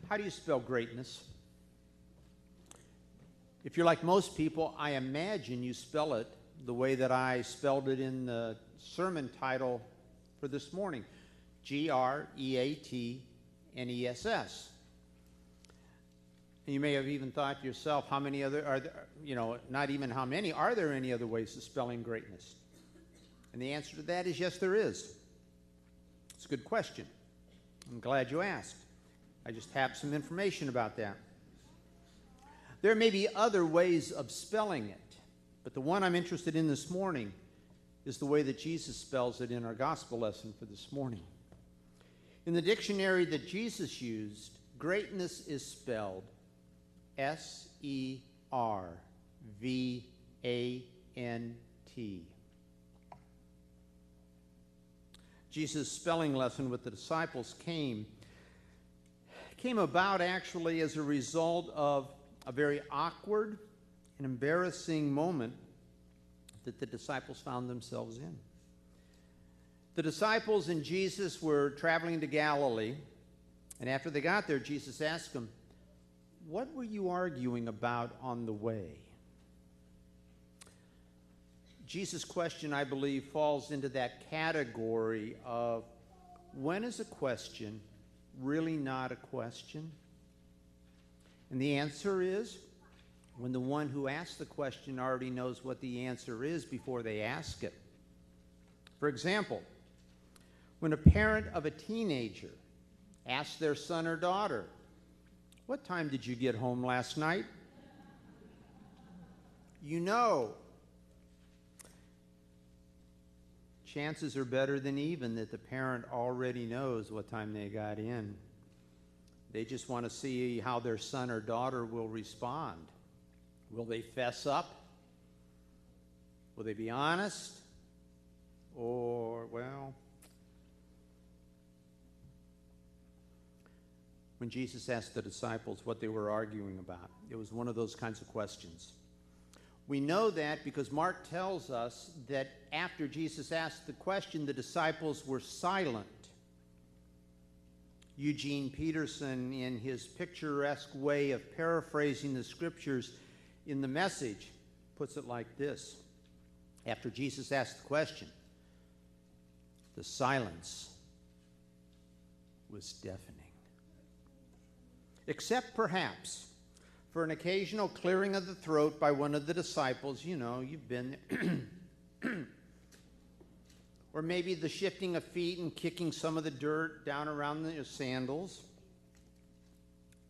How do you spell greatness? If you're like most people, I imagine you spell it the way that I spelled it in the sermon title for this morning. Greatness. And you may have even thought to yourself, how many other, are there, not even how many, are there any other ways of spelling greatness? And the answer to that is yes, there is. It's a good question. I'm glad you asked. I just have some information about that. There may be other ways of spelling it, but the one I'm interested in this morning is the way that Jesus spells it in our gospel lesson for this morning. In the dictionary that Jesus used, greatness is spelled S-E-R-V-A-N-T. Jesus' spelling lesson with the disciples came about actually as a result of a very awkward and embarrassing moment that the disciples found themselves in. The disciples and Jesus were traveling to Galilee, and after they got there, Jesus asked them, "What were you arguing about on the way?" Jesus' question, I believe, falls into that category of when is a question really not a question? And the answer is when the one who asked the question already knows what the answer is before they ask it. For example, when a parent of a teenager asks their son or daughter, "What time did you get home last night?" You know, chances are better than even that the parent already knows what time they got in. They just want to see how their son or daughter will respond. Will they fess up? Will they be honest? Or, well, when Jesus asked the disciples what they were arguing about, it was one of those kinds of questions. We know that because Mark tells us that after Jesus asked the question, the disciples were silent. Eugene Peterson, in his picturesque way of paraphrasing the scriptures in the Message, puts it like this. After Jesus asked the question, the silence was deafening. Except perhaps for an occasional clearing of the throat by one of the disciples. You know, you've been there. Or maybe the shifting of feet and kicking some of the dirt down around your sandals.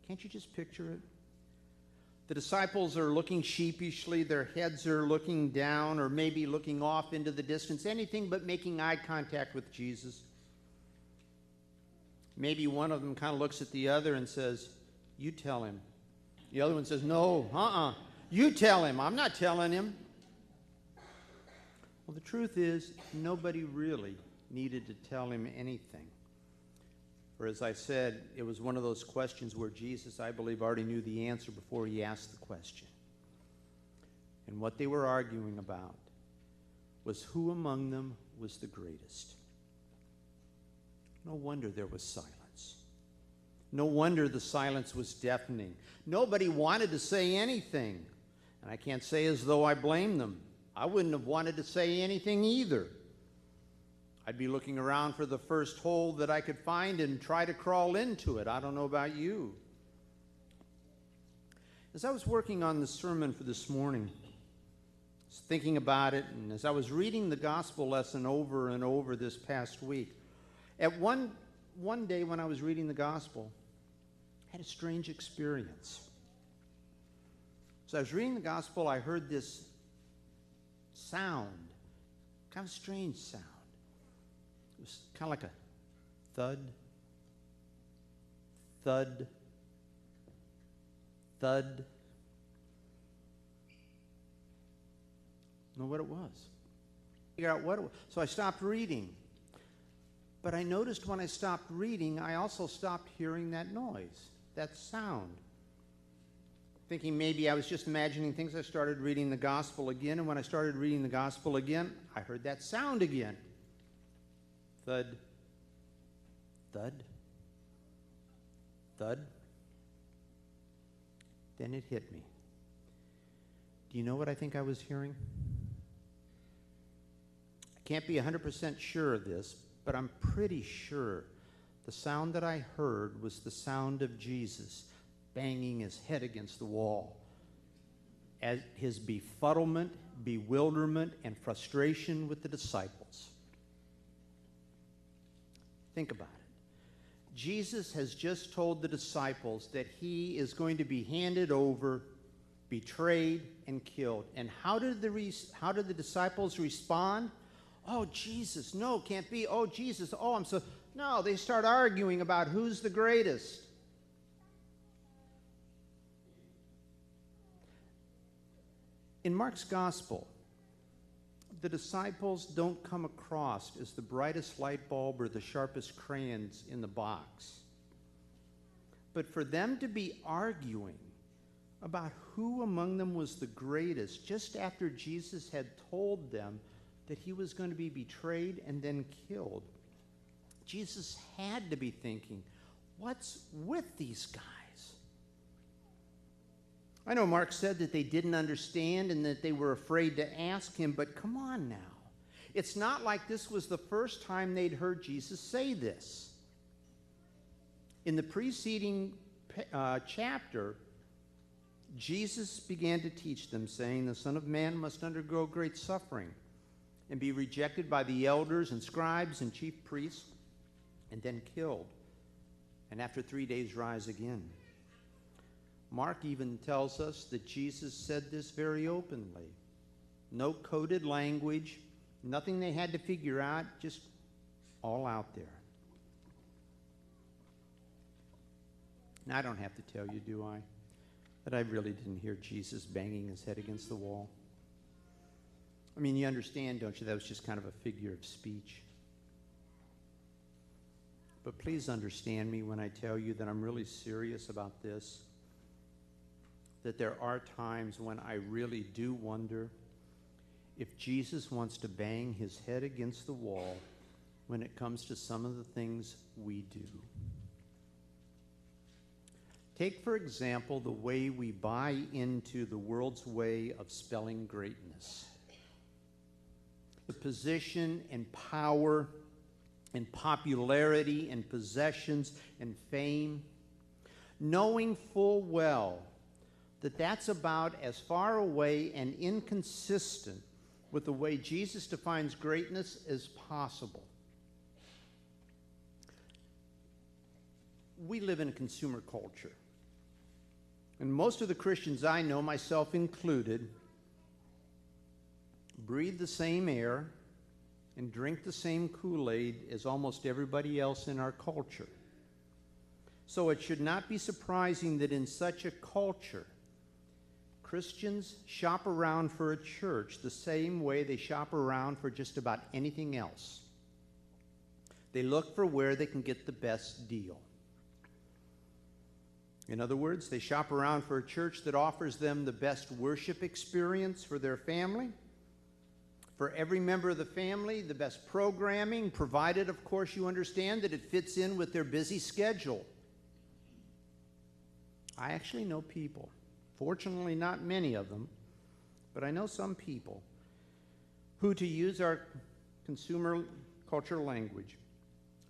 Can't you just picture it? The disciples are looking sheepishly, their heads are looking down or maybe looking off into the distance, anything but making eye contact with Jesus. Maybe one of them kind of looks at the other and says, "You tell him." The other one says, "No, you tell him. I'm not telling him." Well, the truth is, nobody really needed to tell him anything. For as I said, it was one of those questions where Jesus, I believe, already knew the answer before he asked the question. And what they were arguing about was who among them was the greatest. No wonder there was silence. No wonder the silence was deafening. Nobody wanted to say anything. And I can't say as though I blame them. I wouldn't have wanted to say anything either. I'd be looking around for the first hole that I could find and try to crawl into it. I don't know about you. As I was working on the sermon for this morning, I was thinking about it, and as I was reading the gospel lesson over and over this past week, at one day when I was reading the gospel, I had a strange experience. So I was reading the gospel, I heard this sound, kind of strange sound. It was kind of like a thud, thud, thud. I don't know what it was. Figure out what it was. So I stopped reading. But I noticed when I stopped reading, I also stopped hearing that noise, that sound. Thinking maybe I was just imagining things, I started reading the gospel again, and when I started reading the gospel again, I heard that sound again. Thud, thud, thud. Then it hit me. Do you know what I think I was hearing? I can't be 100% sure of this, but I'm pretty sure the sound that I heard was the sound of Jesus banging his head against the wall as his befuddlement, bewilderment, and frustration with the disciples. Think about it. Jesus has just told the disciples that he is going to be handed over, betrayed, and killed. And how did the disciples respond? Oh, Jesus, no, can't be. Oh, Jesus, oh, I'm so... No, they start arguing about who's the greatest. In Mark's gospel, the disciples don't come across as the brightest light bulb or the sharpest crayons in the box. But for them to be arguing about who among them was the greatest just after Jesus had told them that he was going to be betrayed and then killed, Jesus had to be thinking, what's with these guys? I know Mark said that they didn't understand and that they were afraid to ask him, but come on now. It's not like this was the first time they'd heard Jesus say this. In the preceding chapter, Jesus began to teach them, saying, the Son of Man must undergo great suffering and be rejected by the elders and scribes and chief priests, and then killed, and after 3 days rise again. Mark even tells us that Jesus said this very openly. No coded language, nothing they had to figure out, just all out there. Now, I don't have to tell you, do I, that I really didn't hear Jesus banging his head against the wall. I mean, you understand, don't you, that was just kind of a figure of speech. But please understand me when I tell you that I'm really serious about this, that there are times when I really do wonder if Jesus wants to bang his head against the wall when it comes to some of the things we do. Take, for example, the way we buy into the world's way of spelling greatness. The position and power and popularity and possessions and fame, knowing full well that that's about as far away and inconsistent with the way Jesus defines greatness as possible. We live in a consumer culture. And most of the Christians I know, myself included, breathe the same air and drink the same Kool-Aid as almost everybody else in our culture. So it should not be surprising that in such a culture, Christians shop around for a church the same way they shop around for just about anything else. They look for where they can get the best deal. In other words, they shop around for a church that offers them the best worship experience for their family. For every member of the family, the best programming, provided, of course, you understand that it fits in with their busy schedule. I actually know people, fortunately not many of them, but I know some people who, to use our consumer culture language,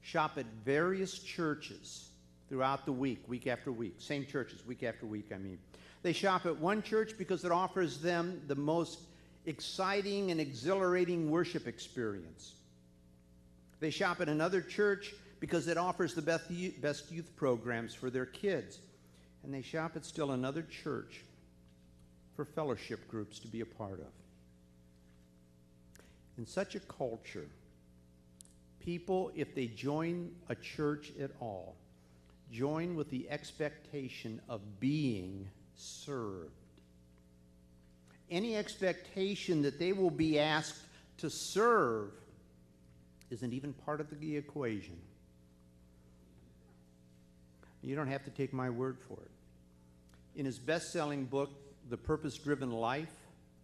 shop at various churches throughout the week after week. Same churches, week after week, I mean. They shop at one church because it offers them the most exciting and exhilarating worship experience. They shop at another church because it offers the best youth programs for their kids. And they shop at still another church for fellowship groups to be a part of. In such a culture, people, if they join a church at all, join with the expectation of being served. Any expectation that they will be asked to serve isn't even part of the equation. You don't have to take my word for it. In his best-selling book, The Purpose-Driven Life,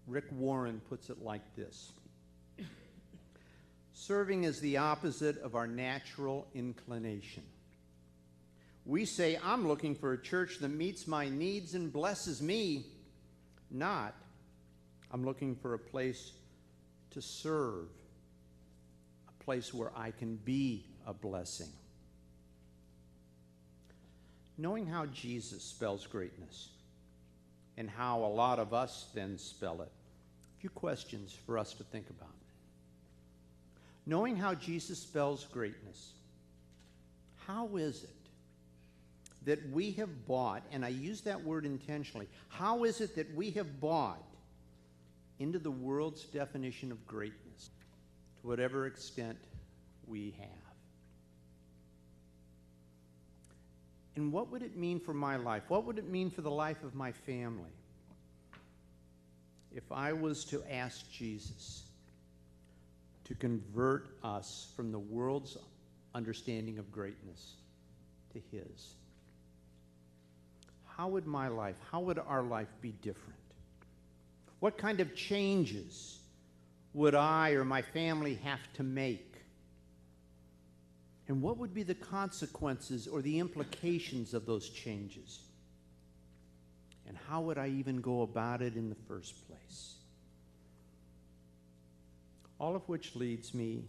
Rick Warren puts it like this: serving is the opposite of our natural inclination. We say, I'm looking for a church that meets my needs and blesses me, not, I'm looking for a place to serve, a place where I can be a blessing. Knowing how Jesus spells greatness and how a lot of us then spell it, a few questions for us to think about. Knowing how Jesus spells greatness, how is it that we have bought, and I use that word intentionally, how is it that we have bought into the world's definition of greatness, to whatever extent we have? And what would it mean for my life? What would it mean for the life of my family if I was to ask Jesus to convert us from the world's understanding of greatness to his? How would my life, how would our life be different? What kind of changes would I or my family have to make? And what would be the consequences or the implications of those changes? And how would I even go about it in the first place? All of which leads me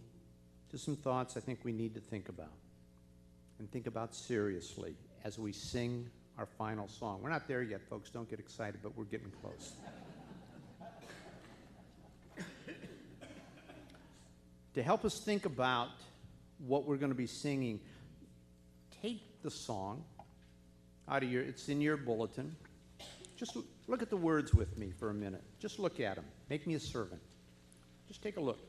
to some thoughts I think we need to think about, and think about seriously as we sing our final song. We're not there yet, folks. Don't get excited, but we're getting close. To help us think about what we're going to be singing, take the song out of it's in your bulletin. Just look at the words with me for a minute. Just look at them. Make me a servant. Just take a look.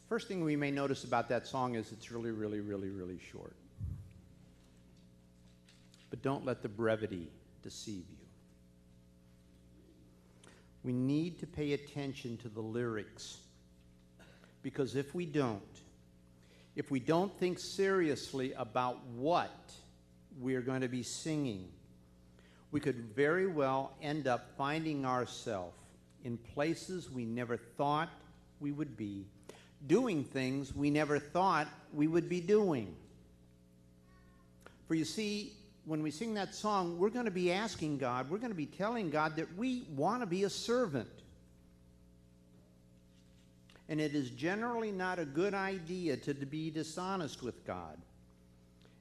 First thing we may notice about that song is it's really, really, really, really short. But don't let the brevity deceive you. We need to pay attention to the lyrics, because if we don't think seriously about what we're going to be singing, we could very well end up finding ourselves in places we never thought we would be, doing things we never thought we would be doing. For you see, when we sing that song, we're going to be asking God, we're going to be telling God that we want to be a servant. And it is generally not a good idea to be dishonest with God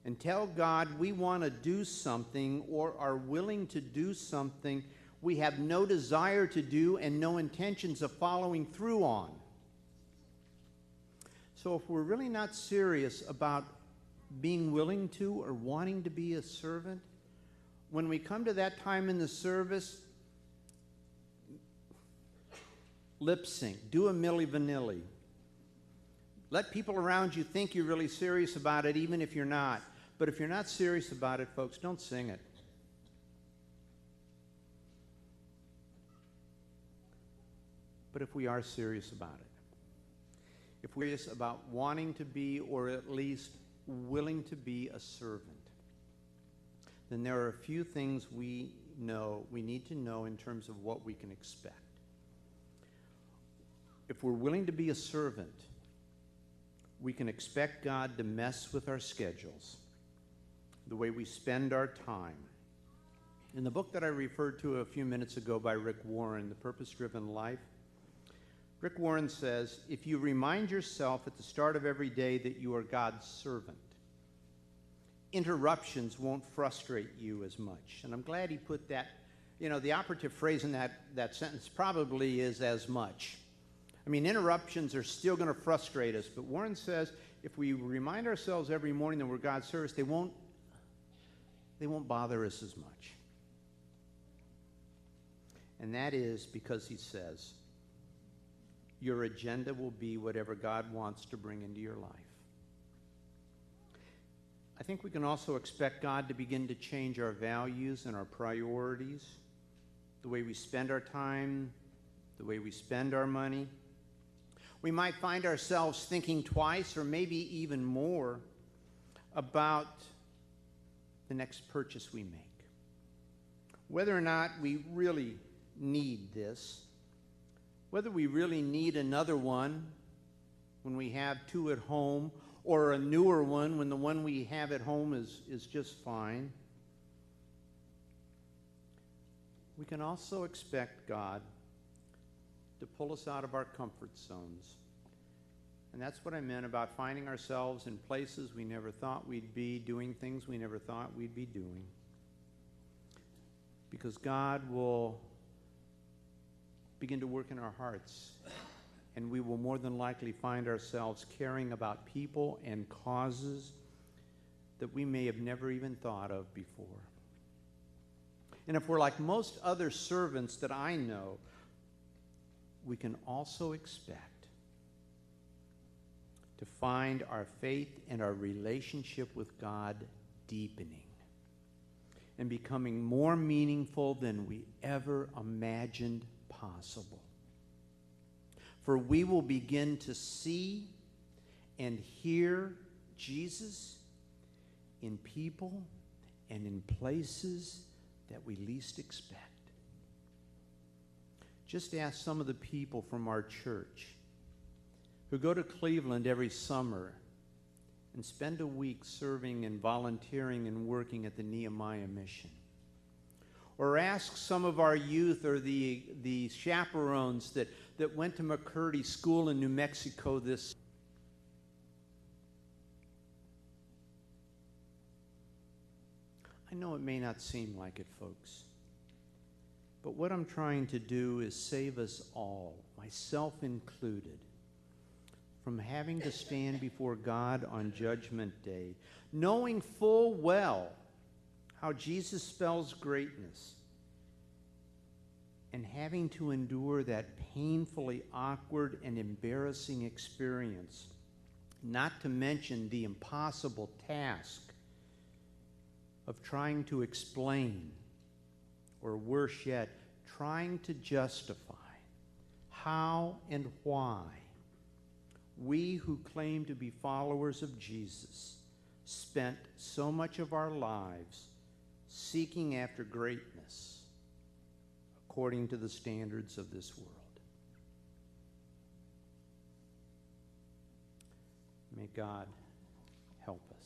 and tell God we want to do something or are willing to do something we have no desire to do and no intentions of following through on. So if we're really not serious about being willing to or wanting to be a servant, when we come to that time in the service, lip sync, do a Milli Vanilli. Let people around you think you're really serious about it, even if you're not. But if you're not serious about it, folks, don't sing it. But if we are serious about it, if we're serious about wanting to be, or at least willing to be a servant, then there are a few things we need to know in terms of what we can expect. If we're willing to be a servant, we can expect God to mess with our schedules, the way we spend our time. In the book that I referred to a few minutes ago by Rick Warren, The Purpose-Driven Life, Rick Warren says, if you remind yourself at the start of every day that you are God's servant, interruptions won't frustrate you as much. And I'm glad he put that, the operative phrase in that sentence probably is as much. I mean, interruptions are still going to frustrate us, but Warren says if we remind ourselves every morning that we're God's servants, they won't bother us as much. And that is because he says, your agenda will be whatever God wants to bring into your life. I think we can also expect God to begin to change our values and our priorities, the way we spend our time, the way we spend our money. We might find ourselves thinking twice or maybe even more about the next purchase we make. Whether or not we really need this, whether we really need another one when we have two at home, or a newer one when the one we have at home is just fine. We can also expect God to pull us out of our comfort zones. And that's what I meant about finding ourselves in places we never thought we'd be, doing things we never thought we'd be doing. Because God will begin to work in our hearts, and we will more than likely find ourselves caring about people and causes that we may have never even thought of before. And if we're like most other servants that I know, we can also expect to find our faith and our relationship with God deepening and becoming more meaningful than we ever imagined possible. For we will begin to see and hear Jesus in people and in places that we least expect. Just ask some of the people from our church who go to Cleveland every summer and spend a week serving and volunteering and working at the Nehemiah Mission. Or ask some of our youth or the chaperones that went to McCurdy School in New Mexico this. I know it may not seem like it, folks, but what I'm trying to do is save us all, myself included, from having to stand before God on Judgment Day, knowing full well how Jesus spells greatness, and having to endure that painfully awkward and embarrassing experience, not to mention the impossible task of trying to explain, or worse yet, trying to justify how and why we who claim to be followers of Jesus spent so much of our lives seeking after greatness according to the standards of this world. May God help us.